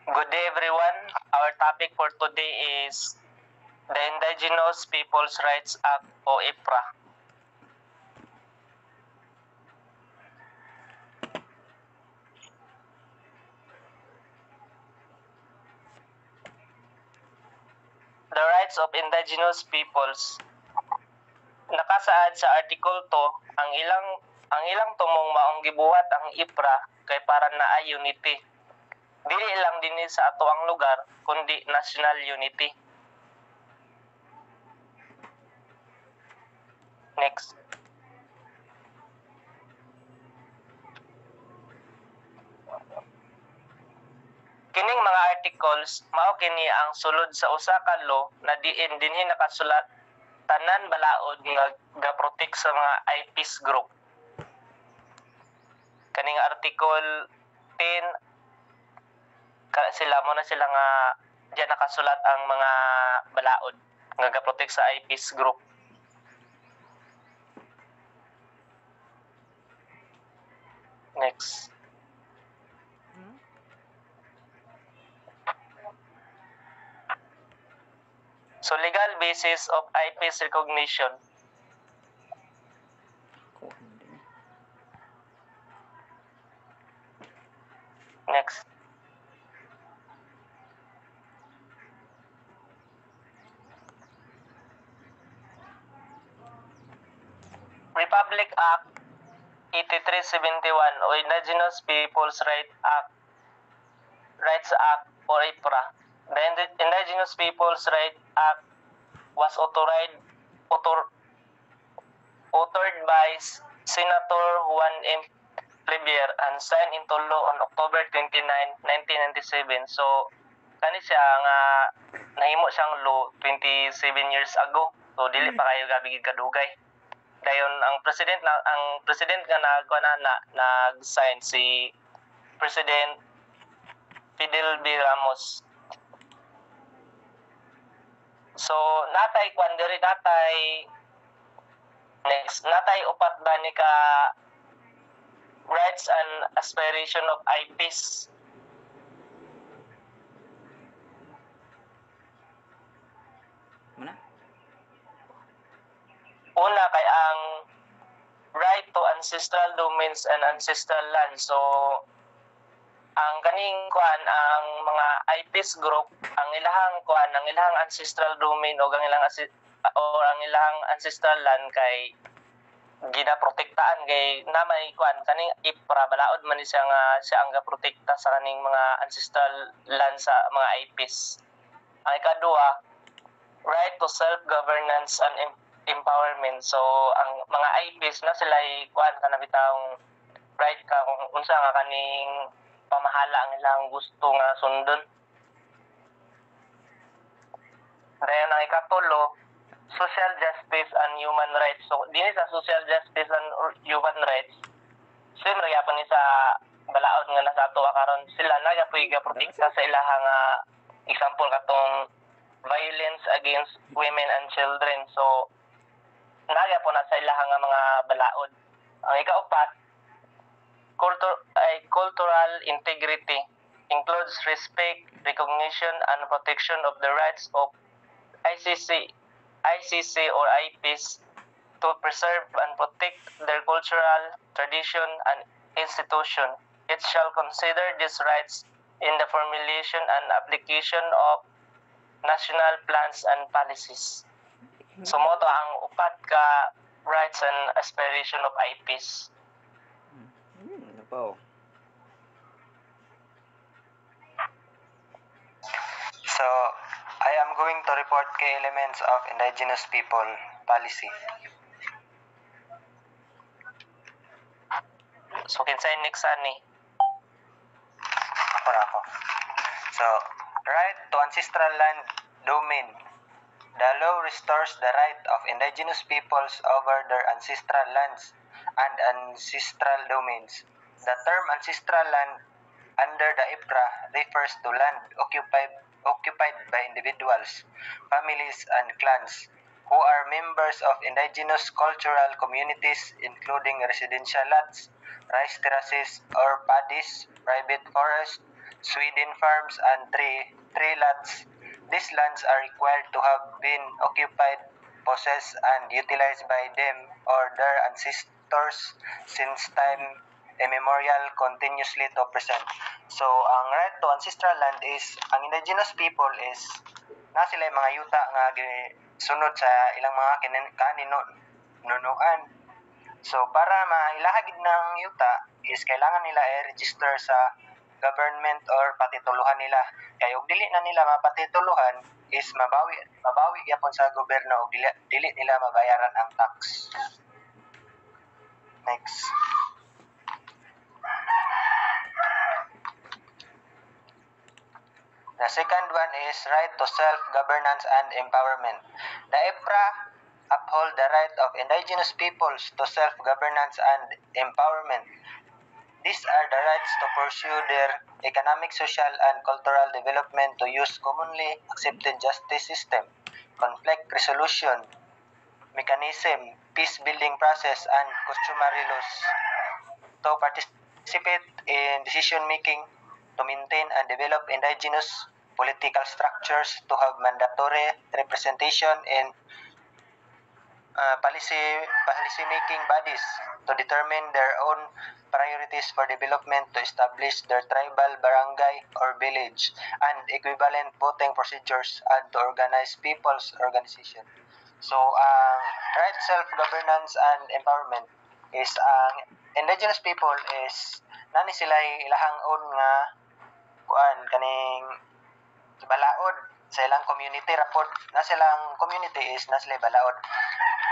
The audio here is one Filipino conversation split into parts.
Good day everyone. Our topic for today is the Indigenous Peoples' Rights Act o IPRA. The rights of indigenous peoples. Nakasaad sa Article 2 ang ilang tumong maong gibuhat ang IPRA kay para naa unity. Dili lang dinhi sa ato ang lugar kundi national unity. Next. Kining mga articles mao kini ang sulod sa usa ka law na diin dinhi nakasulat tanan balaod nga ga-protect sa mga IPs group. Kaning article 10 sila nga diyan nakasulat ang mga balaod nga ga-protect sa IPs group. Next. So legal basis of IPs recognition. Next. Republic Act 8371 o Indigenous Peoples' Rights Act or IPRA. The Indigenous Peoples' Rights Act was authored by Senator Juan M. Clevier and signed into law on October 29, 1997. So, kani siya nga nahimo siyang law 27 years ago. So, dili pa kayo gabigid kadugay. Dayon ang president nga nag-sign si President Fidel B. Ramos. So natay upat ba ni ka rights and aspiration of IPs. Una kay ang right to ancestral domains and ancestral land. So ang kaning ang mga IPs group ang ilahang ancestral domain o ang ilahang ancestral land kay ginaprotektahan kay namay kaning IPRA balaod man siya ang gaprotekta sa kaning mga ancestral land sa mga IPs. Ang ikaduha, right to self-governance and empowerment. So ang mga IPs na sila kanabitang right ka kung unsa nga kaning pamahala ang ilang gusto nga sundon. Dayon ang ikatulo, social justice and human rights. So dinhi sa social justice and human rights, siyempre gyapon ni sa balaod nga nasa ato karon sila nagapuy gaprotekta sa ilahang example katong violence against women and children. So nagapon na sa ilahang mga balaod. Ang ikaupat, cultural integrity includes respect, recognition, and protection of the rights of ICC or IPs to preserve and protect their cultural tradition and institution. It shall consider these rights in the formulation and application of national plans and policies. So mo to ang upat ka rights and aspiration of IPs. So, I am going to report key elements of indigenous people policy. So kinsay next ani? Ako. So, right to ancestral land domain. The law restores the right of indigenous peoples over their ancestral lands and ancestral domains. The term ancestral land under the IPRA refers to land occupied by individuals, families, and clans who are members of indigenous cultural communities including residential lots, rice terraces or paddies, private forests, Sweden farms, and tree lots. These lands are required to have been occupied, possessed, and utilized by them or their ancestors since time immemorial continuously to present. So, ang right to ancestral land is, ang indigenous people is, na sila mga yuta nga sunod sa ilang mga kaninunuan. So, para mailahagid ng yuta is kailangan nila i-register sa government or patituluhan nila. Kaya og dili na nila mapatituluhan is mabawi gyapon sa gobyerno og dili nila mabayaran ang tax. Next. The second one is right to self-governance and empowerment. The EPRA uphold the right of indigenous peoples to self-governance and empowerment. These are the rights to pursue their economic, social, and cultural development, to use commonly accepted justice system, conflict resolution mechanism, peace-building process, and customary laws, to participate in decision-making, to maintain and develop indigenous political structures, to have mandatory representation in policy-making bodies, to determine their own priorities for development, to establish their tribal, barangay, or village, and equivalent voting procedures, and to organize people's organization. So, ang right self-governance and empowerment is ang indigenous people is nani sila ilahang own nga kaning balaod sa ilang community rapod na silang community is na sila balaod,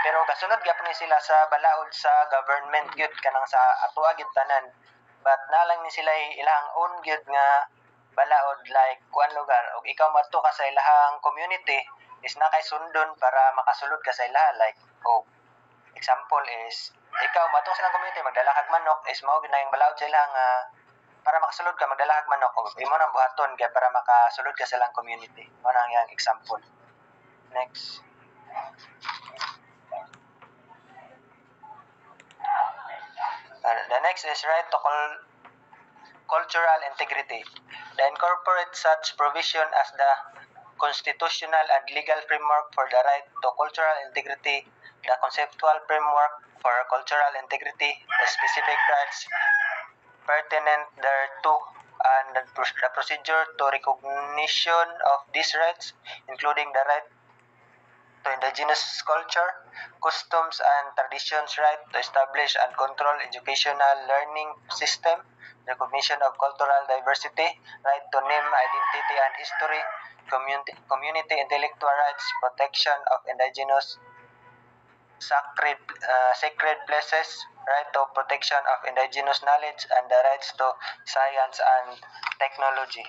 pero kasunod gyapon ni sila sa balaod sa government gyud kanang sa atoa gyud tanan, but nalang ni sila ilang own gyud nga balaod like kuan lugar og ikaw madto ka sa ilahang community is na kay sundon para makasulod ka sa ila, like example is ikaw madto sa ilang community magdala kag manok is mao gyud na yung balaod sa ilang para makasulod ka magdala kag manok og imo nang buhaton kay para makasulod ka sa ilang community. Mao nang yang example. Next. The next is right to cultural integrity. The incorporate such provision as the constitutional and legal framework for the right to cultural integrity, the conceptual framework for cultural integrity, the specific rights pertinent thereto, and the procedure to recognition of these rights, including the right to indigenous culture, customs, and traditions, right to establish and control educational learning system, recognition of cultural diversity, right to name, identity, and history, community intellectual rights, protection of indigenous sacred places, right to protection of indigenous knowledge, and the rights to science and technology.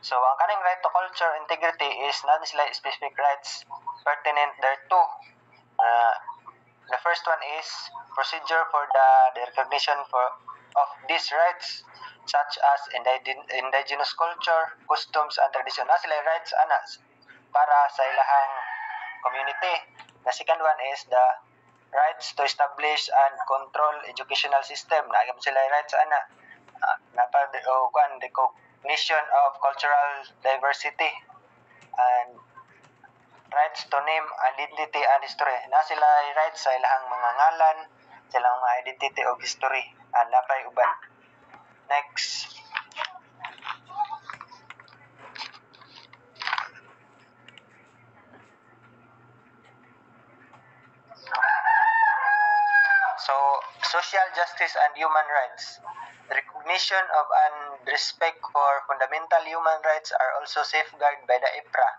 So, ang kaning right to culture integrity is not sila specific rights pertinent thereto. The first one is procedure for the recognition of these rights, such as indigenous culture, customs, and tradition. Na sila rights anas para sa ilahang community. The second one is the rights to establish and control educational system. Na sila rights ana recognition of cultural diversity, and rights to name, identity, and history. Na sila rights sa ilahang mga ngalan, sa ilang mga identity o history, and napay uban. Next. So, social justice and human rights. The recognition of and respect for fundamental human rights are also safeguarded by the EPRA.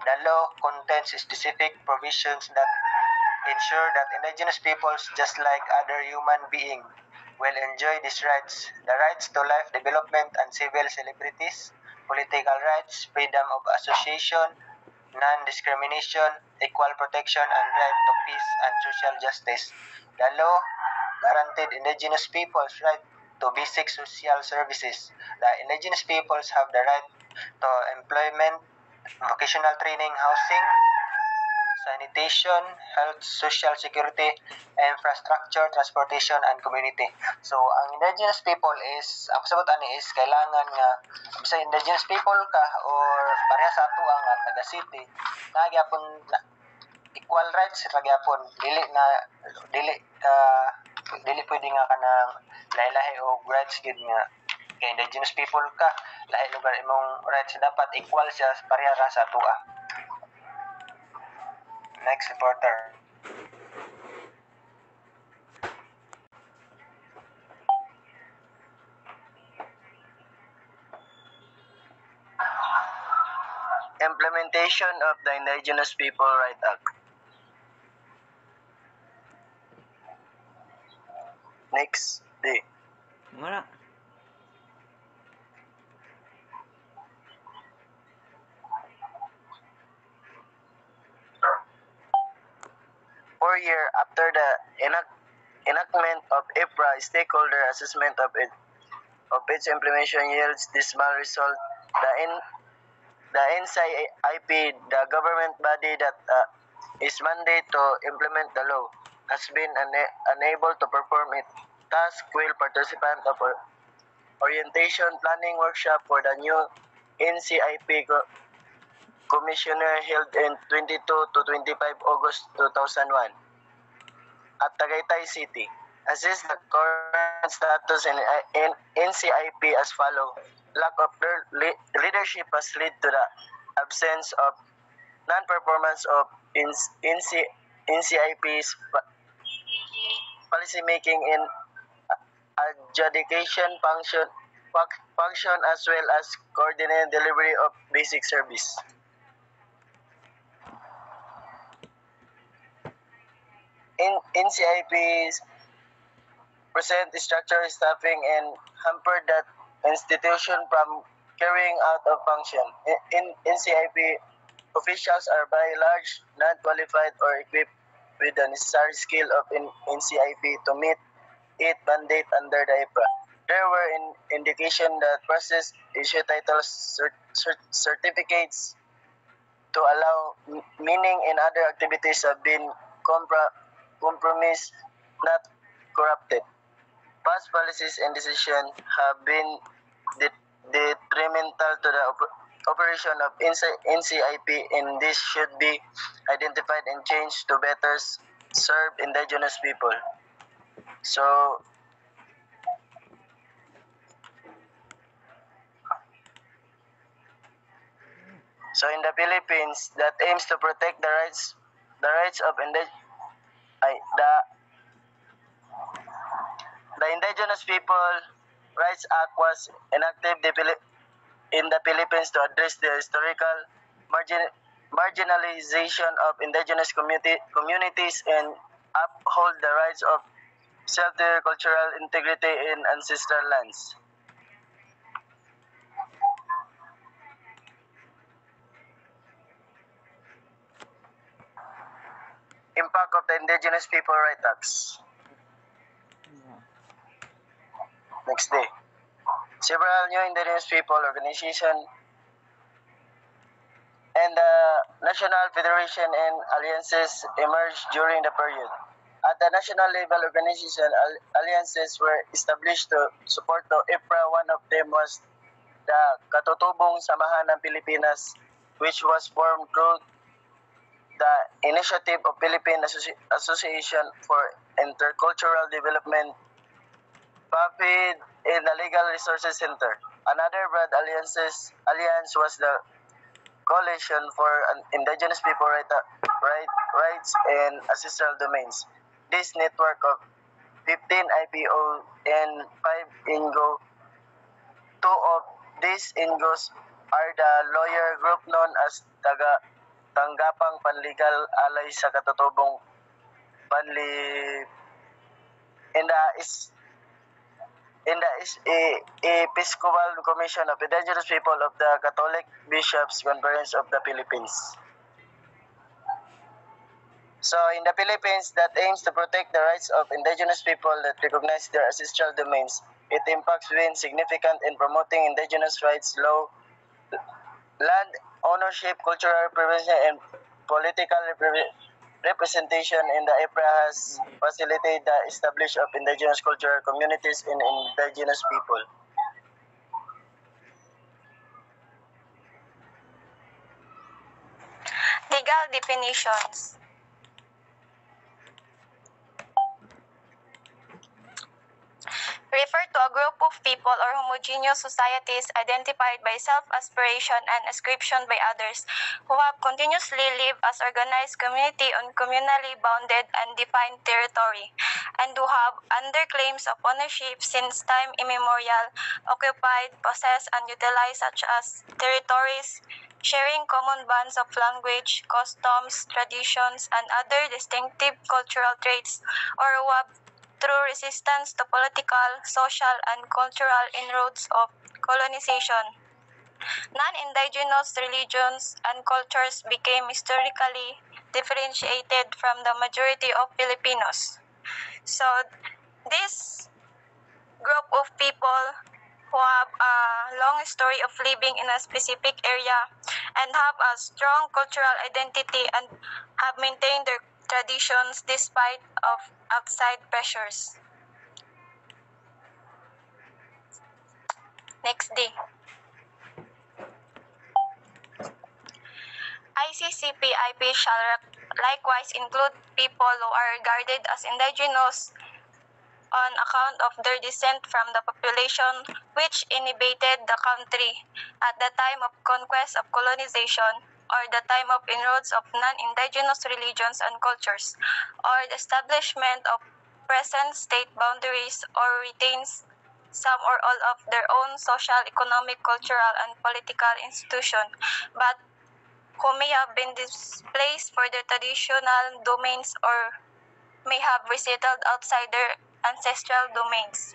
The law contains specific provisions that ensure that indigenous peoples, just like other human beings, will enjoy these rights. The rights to life, development, and civil liberties, political rights, freedom of association, non-discrimination, equal protection, and right to peace and social justice. The law guaranteed indigenous peoples' right to basic social services. The indigenous peoples have the right to employment, vocational training, housing, sanitation, health, social security, infrastructure, transportation, and community. So, ang indigenous people is, ang kasabot ani is, kailangan nga, sa indigenous people ka, or pareha sa ato ang taga city, nagyapon na equal rights ra gyapon, dili pwede nga kanang lahi-lahi o rights gid nga kay indigenous people ka, lahi lugar imong rights, dapat equal siya pareha ra sa ato. Next reporter. Implementation of the Indigenous People Right Act. Next day. Wala. Year after the enactment of IPRA, stakeholder assessment of its implementation yields dismal result. The NCIP, the government body that is mandate to implement the law, has been unable to perform its task. Will participant of orientation planning workshop for the new NCIP commissioner held in 22 to 25 August 2001 at Tagaytay City. Assess the current status in NCIP as follow. Lack of leadership has led to the absence of non-performance of NCIP's policy making in adjudication function as well as coordinated delivery of basic service. NCIP's present structure, staffing, and hampered that institution from carrying out of function. NCIP officials are by and large not qualified or equipped with the necessary skill of NCIP to meet its mandate under the IPRA. There were indication that process issue title certificates to allow meaning in other activities have been compromised, not corrupted. Past policies and decisions have been detrimental to the operation of NCIP, and this should be identified and changed to better serve indigenous people. So, in the Philippines, that aims to protect the rights of the Indigenous People Rights Act was enacted in the Philippines to address the historical marginalization of indigenous communities and uphold the rights of shelter, cultural integrity in ancestral lands. Impact of the Indigenous People Rights Acts. Next day. Several new indigenous people organizations and the National Federation and alliances emerged during the period. At the national level, organization alliances were established to support the IPRA. One of them was the Katutubong Samahan ng Pilipinas, which was formed through the initiative of Philippine Association for Intercultural Development, PAPID, in the Legal Resources Center. Another broad alliance was the Coalition for Indigenous People Rights and Ancestral Domains. This network of 15 IPO and 5 INGO. Two of these INGOs are the lawyer group known as Tanggapang Panligal Alay sa Katutubong in the Episcopal Commission of Indigenous People of the Catholic Bishops' Conference of the Philippines. So, in the Philippines, that aims to protect the rights of indigenous people that recognize their ancestral domains. It impacts being significant in promoting indigenous rights, law, land ownership, cultural preservation, and political representation in the IPRA has facilitated the establishment of indigenous cultural communities in indigenous people. Legal definitions. Refer to a group of people or homogeneous societies identified by self-aspiration and ascription by others who have continuously lived as organized community on communally bounded and defined territory, and who have, under claims of ownership since time immemorial, occupied, possessed, and utilized such as territories, sharing common bonds of language, customs, traditions, and other distinctive cultural traits, or who have through resistance to political, social, and cultural inroads of colonization, non-indigenous religions and cultures became historically differentiated from the majority of Filipinos. So, this group of people who have a long story of living in a specific area and have a strong cultural identity and have maintained their traditions despite of outside pressures. Next day. ICCPIP shall likewise include people who are regarded as indigenous on account of their descent from the population which inhabited the country at the time of conquest of colonization, or the time of inroads of non-indigenous religions and cultures, or the establishment of present state boundaries, or retains some or all of their own social, economic, cultural, and political institution, but who may have been displaced for their traditional domains or may have resettled outside their ancestral domains.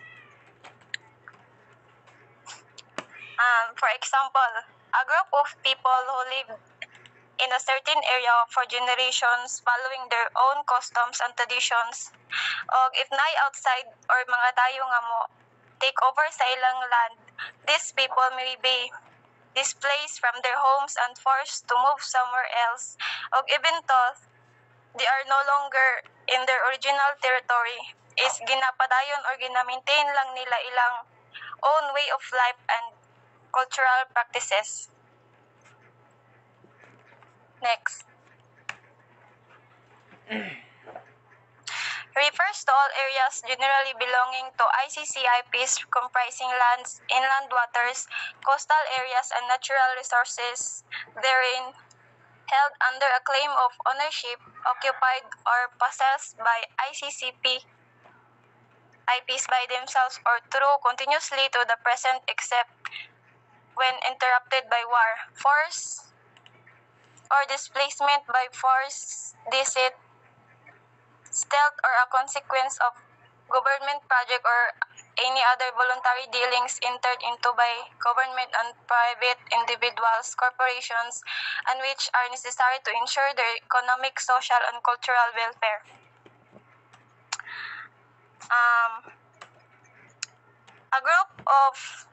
For example, a group of people who lived in a certain area for generations following their own customs and traditions, o if nay outside or mga tayo nga mo take over sa ilang land, these people may be displaced from their homes and forced to move somewhere else, o even though they are no longer in their original territory, is ginapadayon or ginamaintain lang nila ilang own way of life and cultural practices. Next. Refers to all areas generally belonging to ICCIPs comprising lands, inland waters, coastal areas, and natural resources therein held under a claim of ownership, occupied, or possessed by ICCP IPs by themselves or through continuously to the present except when interrupted by war, force, or displacement by force, deceit, stealth, or a consequence of government project or any other voluntary dealings entered into by government and private individuals, corporations, and which are necessary to ensure their economic, social, and cultural welfare.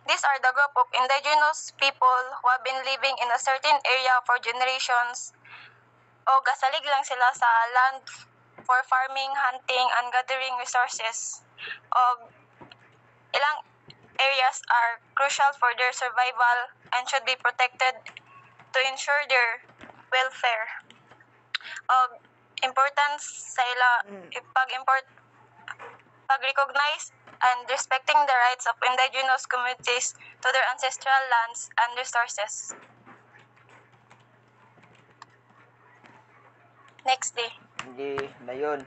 These are the group of indigenous people who have been living in a certain area for generations o gasalig lang sila sa land for farming, hunting, and gathering resources. Ilang areas are crucial for their survival and should be protected to ensure their welfare. Importance sa ila pag-recognize and respecting the rights of indigenous communities to their ancestral lands and resources. Next day. Hindi na yun.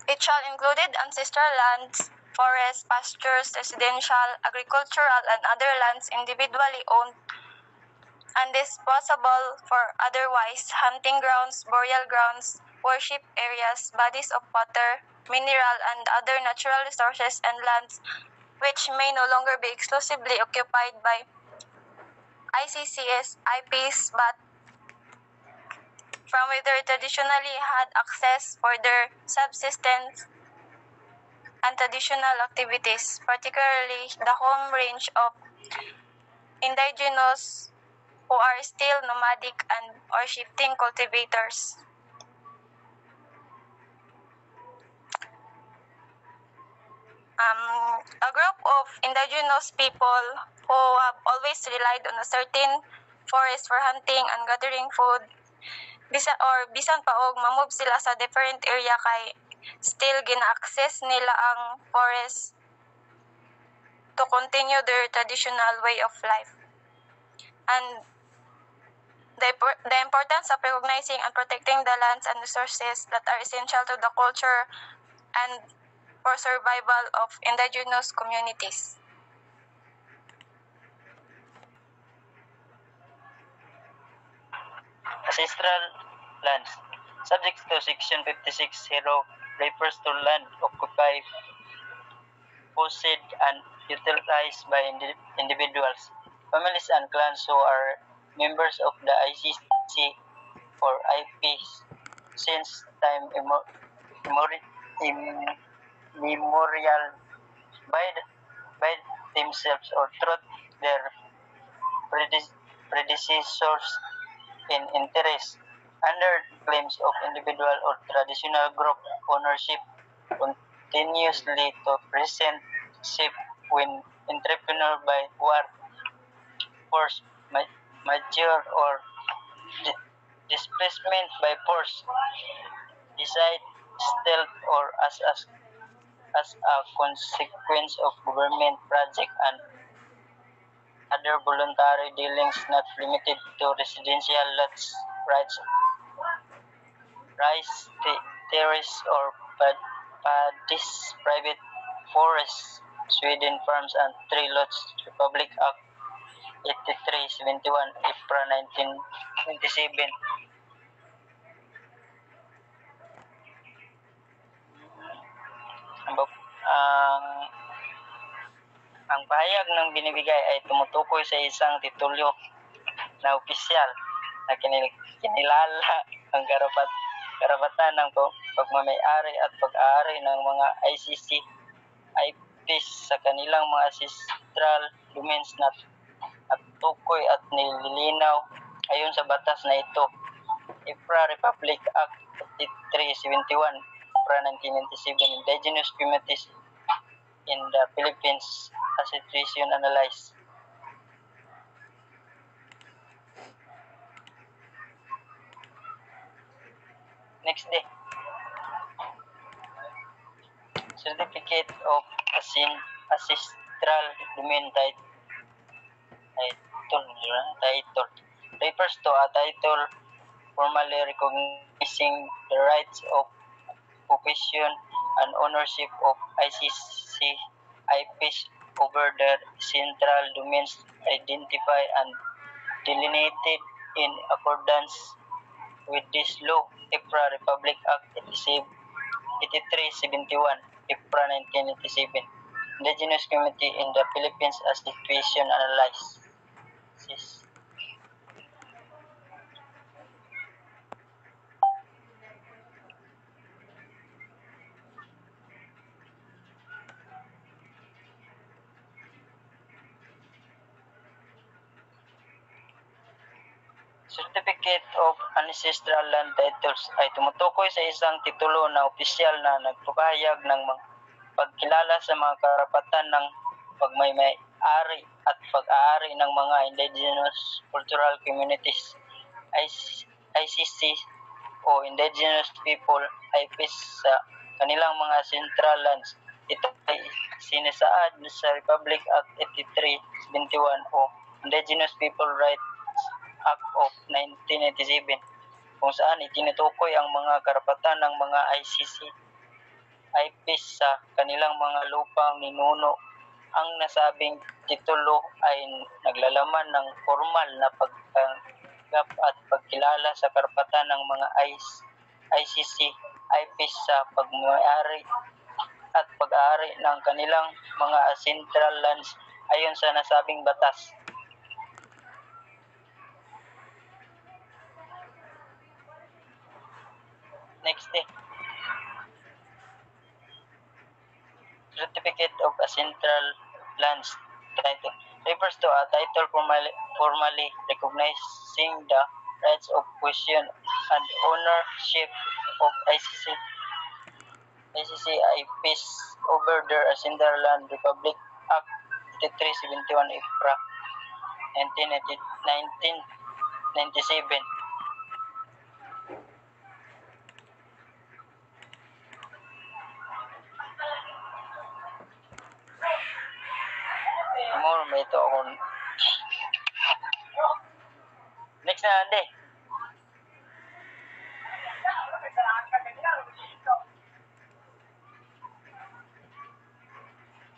It shall include ancestral lands, forests, pastures, residential, agricultural, and other lands individually owned and disposable for otherwise, hunting grounds, burial grounds, worship areas, bodies of water, mineral, and other natural resources and lands which may no longer be exclusively occupied by ICCS IPs but from which they traditionally had access for their subsistence and traditional activities, particularly the home range of indigenous who are still nomadic and or shifting cultivators. A group of indigenous people who have always relied on a certain forest for hunting and gathering food, bisan pa og mamove sila sa different area kay still gina-access nila ang forest to continue their traditional way of life. And the importance of recognizing and protecting the lands and resources that are essential to the culture and for survival of indigenous communities. Ancestral lands. Subject to Section 56 Hero refers to land occupied, possessed, and utilized by individuals, families, and clans who are members of the ICC or IPs since time immemorial by themselves or through their predecessors in interest under claims of individual or traditional group ownership continuously to present shift when entrepreneur by war, force, mature or displacement by force, decide, stealth or as a consequence of government project and other voluntary dealings not limited to residential lots, rights, terrace or padis, private forests, Sweden Farms and Tree Lots, Republic Act 8371, IPRA 1927. Ang pahayag ng binibigay ay tumutukoy sa isang titulo na opisyal na kinilala ang karapatan ng pagmamay-ari at pag-aari ng mga ICC IPs sa kanilang mga ancestral domains na tukoy at nililinaw ayon sa batas na ito. IPRA Republic Act 8371, IPRA 1997, Indigenous Communities in the Philippines, a situation analyzed. Next day. Certificate of Ancestral Domain Title refers to a title formally recognizing the rights of possession and ownership of ICC IPs over their central domains identified and delineated in accordance with this law. IPRA Republic Act 8371, IPRA 1987. Indigenous Community in the Philippines as Situation Analysis. Certificate of Ancestral Land Titles ay tumutukoy sa isang titulo na opisyal na nagpapahayag ng pagkilala sa mga karapatan ng pagmamay-ari at pag-aari ng mga indigenous cultural communities, ICC o indigenous people, IPs sa kanilang mga central lands. Ito ay sinasaad sa Republic Act 8371 o Indigenous People Rights Act of 1987 kung saan itinutukoy ang mga karapatan ng mga ICC IPs sa kanilang mga lupang ninuno. Ang nasabing titulo ay naglalaman ng formal na pagtanggap at pagkilala sa karapatan ng mga ICC IPs sa pagmamay-ari at pag-aari ng kanilang mga central lands ayon sa nasabing batas. Next day. Certificate of Ancestral Lands Title refers to a title formally recognizing the rights of possession and ownership of ICCIPs over their Ancestral Land Republic Act 8371 IPRA 1997. More may ito ako. Next na, Ande.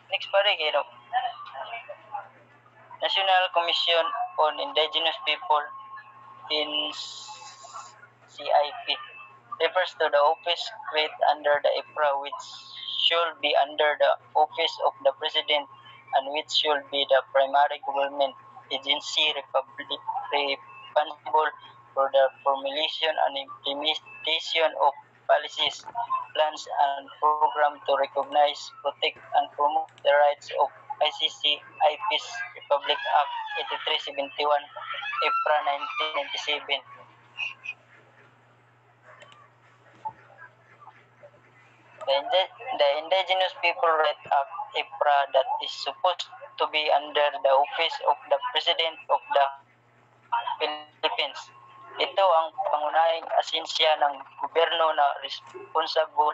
Next pa rin, National Commission on Indigenous People in CIP refers to the office created under the IPRA, which should be under the office of the President and which should be the primary government agency responsible for the formulation and implementation of policies, plans, and programs to recognize, protect, and promote the rights of ICCIPs Republic Act 8371, IPRA 1997. The Indigenous People Rights Act, IPRA, that is supposed to be under the office of the President of the Philippines. Ito ang pangunahing asensya ng gobyerno na responsable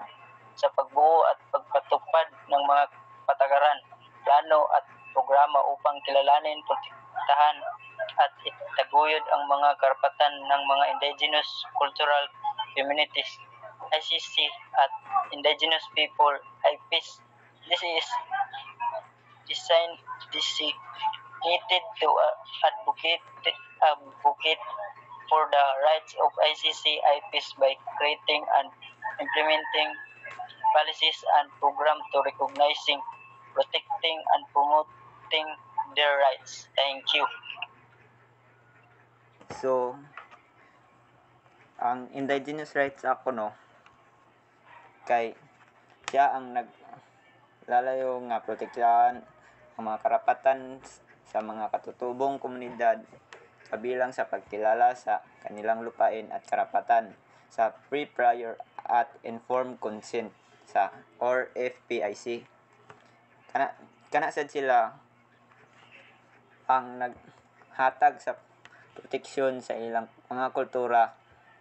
sa pagbuo at pagpatupad ng mga patakaran, plano at programa upang kilalanin, protektahan at itaguyod ang mga karapatan ng mga indigenous cultural communities, ICC at indigenous people, IPs. This is designated to advocate for the rights of ICC IPs by creating and implementing policies and programs to recognizing, protecting, and promoting their rights. Thank you. So, ang Indigenous Rights Act kay siya ang naglalayo nga proteksyonan ang mga karapatan sa mga katutubong komunidad kabilang sa pagkilala sa kanilang lupain at karapatan sa free, prior at informed consent sa or FPIC. Kana sad sila ang naghatag sa proteksyon sa ilang mga kultura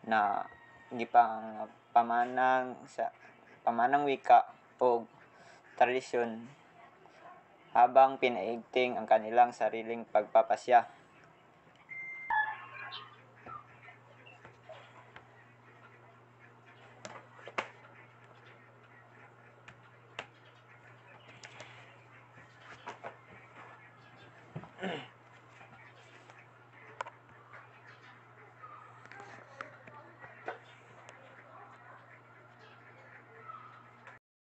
na gipang pamanang wika o tradisyon habang pinaigting ang kanilang sariling pagpapasya.